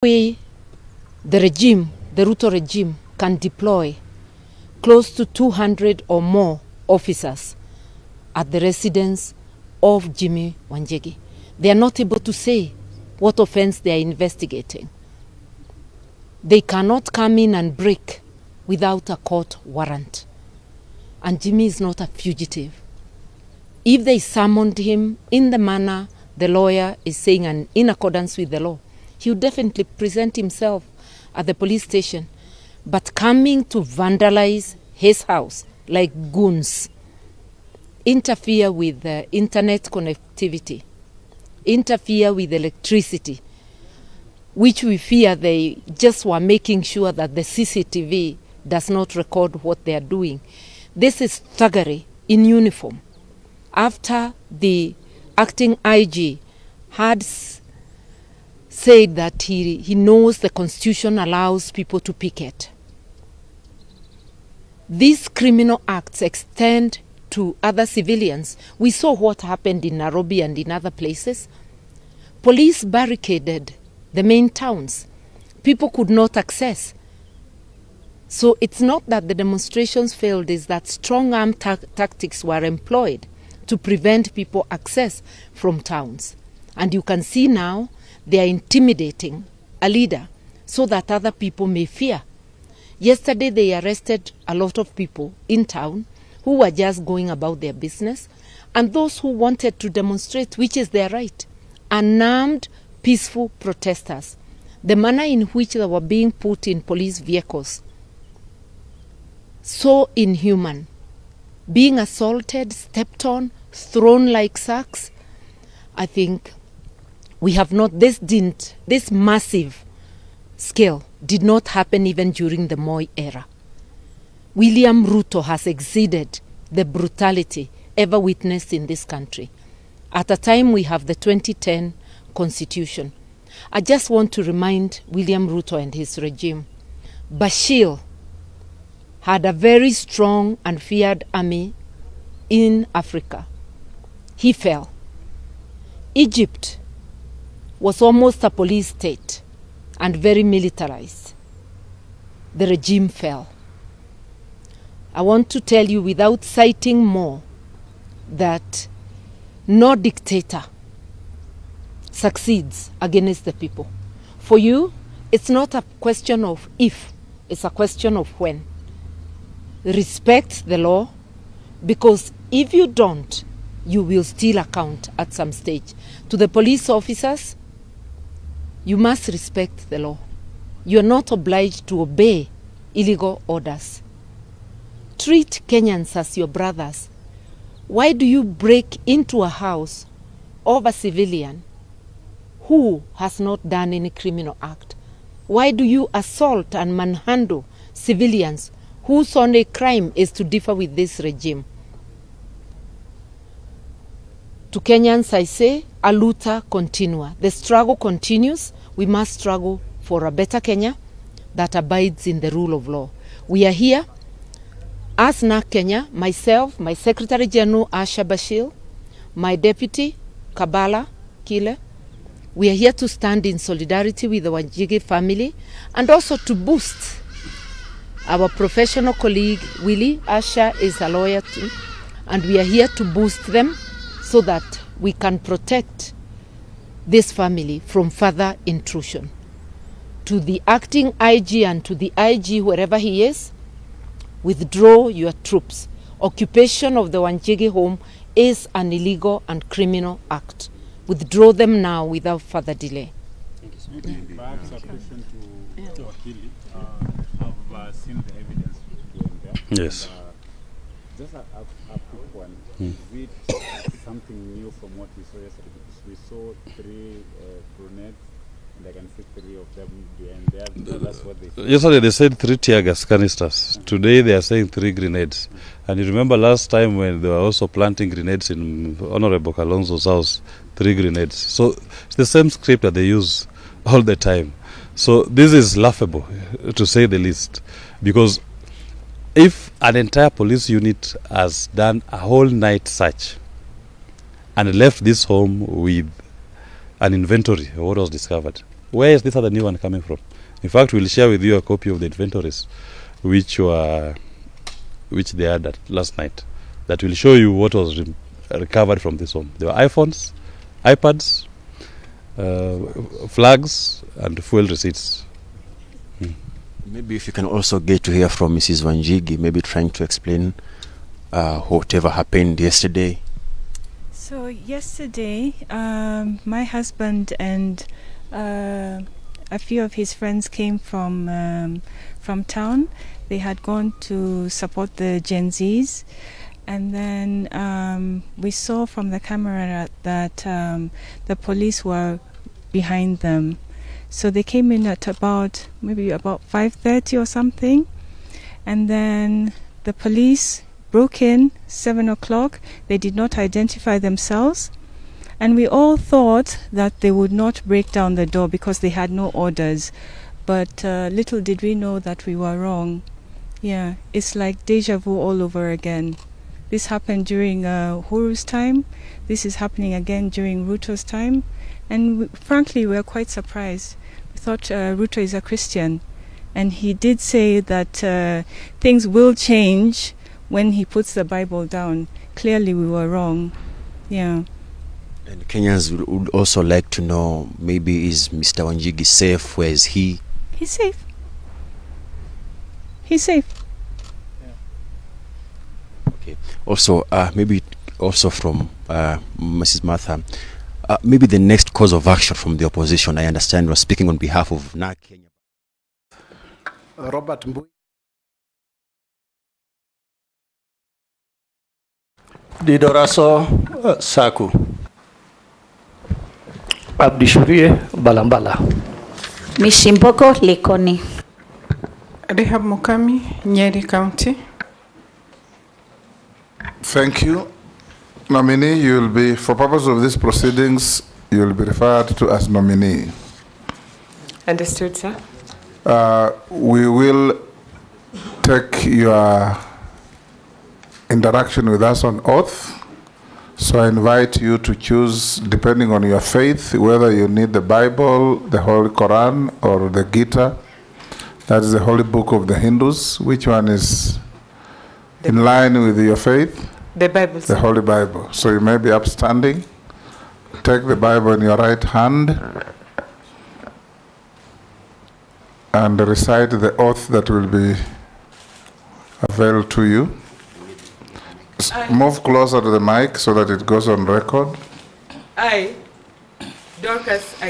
way the regime, the Ruto regime, can deploy close to 200 or more officers at the residence of Jimmy Wanjigi. They are not able to say what offense they are investigating. They cannot come in and break without a court warrant. And Jimmy is not a fugitive. If they summoned him in the manner the lawyer is saying and in accordance with the law, he would definitely present himself at the police station. But coming to vandalize his house like goons, interfere with the internet connectivity, interfere with electricity, which we fear they just were making sure that the CCTV does not record what they are doing. This is thuggery in uniform. After the acting IG had said that he knows the Constitution allows people to picket, these criminal acts extend to other civilians. We saw what happened in Nairobi and in other places. Police barricaded the main towns. People could not access. So it's not that the demonstrations failed, it's that strong arm tactics were employed to prevent people access from towns. And you can see now they are intimidating a leader so that other people may fear. Yesterday they arrested a lot of people in town who were just going about their business, and those who wanted to demonstrate, which is their right, unarmed, peaceful protesters. The manner in which they were being put in police vehicles, so inhuman. Being assaulted, stepped on, thrown like sacks. I think we have not, this massive scale did not happen even during the Moi era. William Ruto has exceeded the brutality ever witnessed in this country. At a time we have the 2010 Constitution. I just want to remind William Ruto and his regime, Bashir had a very strong and feared army in Africa. He fell. Egypt was almost a police state and very militarized. The regime fell. I want to tell you without citing more that no dictator succeeds against the people. For you, it's not a question of if, it's a question of when. Respect the law, because if you don't, you will still account at some stage. To the police officers, you must respect the law. You are not obliged to obey illegal orders. Treat Kenyans as your brothers. Why do you break into a house of a civilian who has not done any criminal act? Why do you assault and manhandle civilians whose only crime is to differ with this regime? To Kenyans, I say, a luta continua. The struggle continues. We must struggle for a better Kenya that abides in the rule of law. We are here as NARC Kenya, myself, my Secretary General Asha Bashir, my Deputy Kabala Kile. We are here to stand in solidarity with the Wanjigi family and also to boost our professional colleague Willie. Asha is a lawyer too, and we are here to boost them so that we can protect this family from further intrusion. To the acting IG and to the IG, wherever he is, withdraw your troops. Occupation of the Wanjigi home is an illegal and criminal act. Withdraw them now without further delay. Thank you so much. Perhaps a question to Akili. I've seen the evidence going there. Yes. And, just a quick one. Is it something new from what we saw yesterday? Because we saw 3 grenades, and I can see 3 of them behind there. That's what they said. Yesterday they said 3 tear gas canisters. Today they are saying 3 grenades. And you remember last time when they were also planting grenades in Honorable Kalonzo's house, 3 grenades. So it's the same script that they use all the time. So this is laughable, to say the least, because if an entire police unit has done a whole night search and left this home with an inventory of what was discovered, Where is this other new one coming from? In fact, we'll share with you a copy of the inventories which they had last night. That will show you what was recovered from this home. There were iPhones, iPads, flags, and fuel receipts. Maybe if you can also get to hear from Mrs. Wanjigi, maybe trying to explain whatever happened yesterday. So yesterday, my husband and a few of his friends came from town. They had gone to support the Gen Zs, and then we saw from the camera that the police were behind them. So they came in at maybe about 5:30 or something, and then the police broke in 7 o'clock. They did not identify themselves, and we all thought that they would not break down the door because they had no orders. But little did we know that we were wrong. Yeah, it's like deja vu all over again. This happened during Huru's time. This is happening again during Ruto's time. And frankly, we're quite surprised. We thought Ruto is a Christian, and he did say that things will change when he puts the Bible down. Clearly, we were wrong. Yeah. And Kenyans would also like to know, maybe is Mr. Wanjigi safe? Where is he? He's safe. He's safe. Yeah. Okay. Also, maybe also from Mrs. Martha, maybe the next course of action from the opposition. I understand you're speaking on behalf of NAK Kenya. Robert Mbui. Didoraso Saku. Abdishurie Balambala. Mishimboko Likoni. Rehab Mukami, Nyeri County. Thank you. Nominee, you will be, for purpose of these proceedings, you will be referred to as nominee. Understood, sir. We will take your interaction with us on oath. So I invite you to choose, depending on your faith, whether you need the Bible, the Holy Quran, or the Gita. That is the holy book of the Hindus. Which one is in line with your faith? The Bible, sir. The Holy Bible. So you may be upstanding. Take the Bible in your right hand and recite the oath that will be availed to you. Move closer to the mic so that it goes on record. I, Dorcas.